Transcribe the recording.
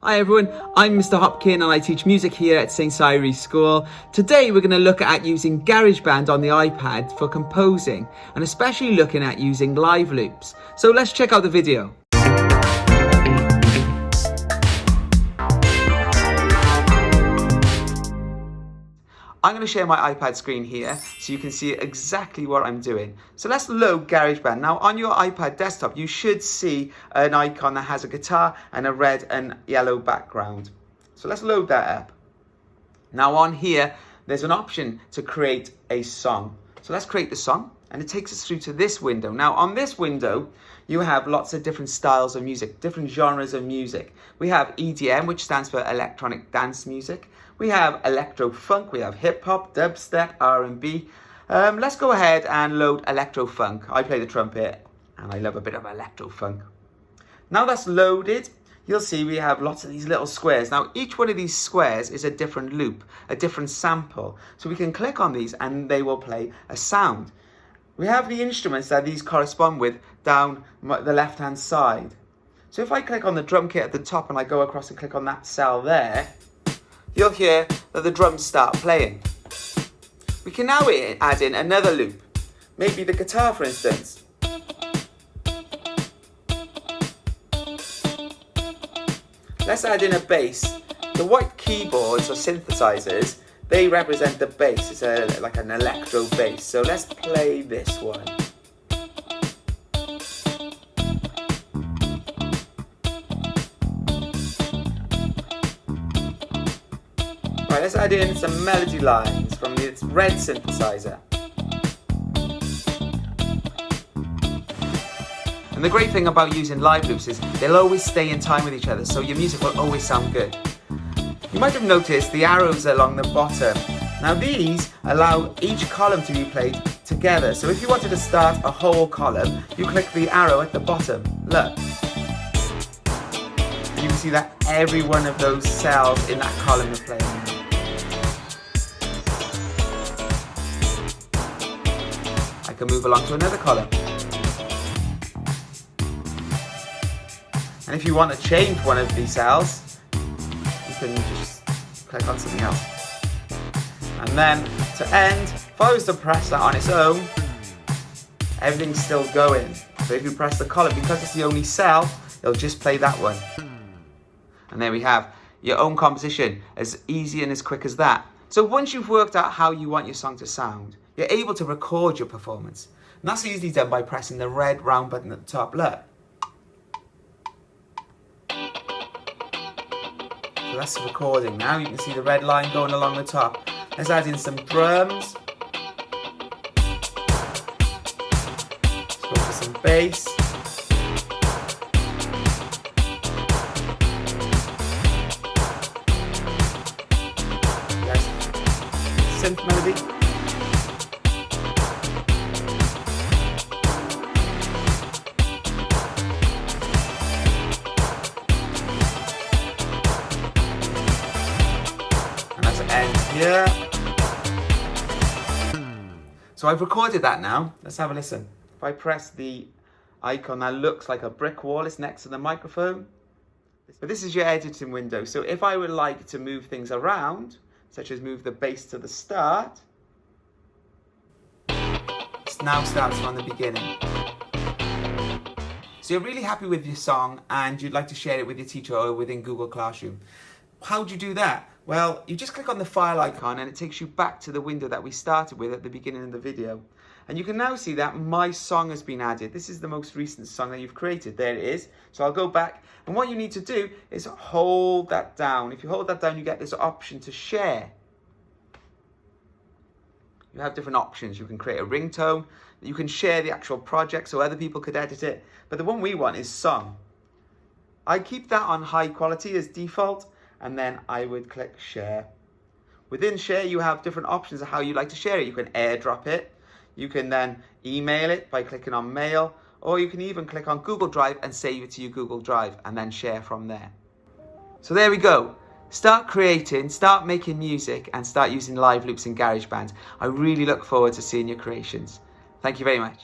Hi everyone, I'm Mr. Hopkin and I teach music here at St. Cyre's School. Today we're going to look at using GarageBand on the iPad for composing and especially looking at using live loops. So let's check out the video. I'm going to share my iPad screen here so you can see exactly what I'm doing. So let's load GarageBand. Now on your iPad desktop you should see an icon that has a guitar and a red and yellow background. So let's load that up. Now on here there's an option to create a song. So let's create the song and it takes us through to this window. Now on this window you have lots of different styles of music, different genres of music. We have EDM, which stands for electronic dance music. We have electro funk, we have hip hop, dubstep, R&B. Let's go ahead and load electro funk. I play the trumpet and I love a bit of electro funk. Now that's loaded, you'll see we have lots of these little squares. Now each one of these squares is a different loop, a different sample. So we can click on these and they will play a sound. We have the instruments that these correspond with down the left hand side. So if I click on the drum kit at the top and I go across and click on that cell there, you'll hear that the drums start playing. We can now add in another loop, maybe the guitar for instance. Let's add in a bass. The white keyboards or synthesizers, they represent the bass. It's like an electro bass. So let's play this one. Right, let's add in some melody lines from this red synthesizer. And the great thing about using live loops is they'll always stay in time with each other, so your music will always sound good. You might have noticed the arrows along the bottom. Now these allow each column to be played together. So if you wanted to start a whole column, you click the arrow at the bottom. Look. And you can see that every one of those cells in that column is playing. I can move along to another column. And if you want to change one of these cells, you can just click on something else. And then to end, if I was to press that on its own, everything's still going. So if you press the column, because it's the only cell, it'll just play that one. And there we have your own composition, as easy and as quick as that. So once you've worked out how you want your song to sound, you're able to record your performance. And that's easily done by pressing the red round button at the top. Look. So that's the recording now. You can see the red line going along the top. Let's add in some drums. Let's go for some bass. Yes. Synth melody. And that's the end here. So I've recorded that now. Let's have a listen. If I press the icon that looks like a brick wall, it's next to the microphone. But this is your editing window. So if I would like to move things around, such as move the bass to the start, it now starts from the beginning. So you're really happy with your song and you'd like to share it with your teacher or within Google Classroom. How do you do that? Well, you just click on the file icon and it takes you back to the window that we started with at the beginning of the video. And you can now see that my song has been added. This is the most recent song that you've created. There it is. So I'll go back. And what you need to do is hold that down. If you hold that down, you get this option to share. You have different options. You can create a ringtone. You can share the actual project so other people could edit it. But the one we want is song. I keep that on high quality as default. And then I would click share. Within share you have different options of how you like to share it. You can airdrop it, you can then email it by clicking on mail, or you can even click on Google Drive and save it to your Google Drive and then share from there. So there we go. Start creating, start making music and start using live loops in GarageBand. I really look forward to seeing your creations. Thank you very much.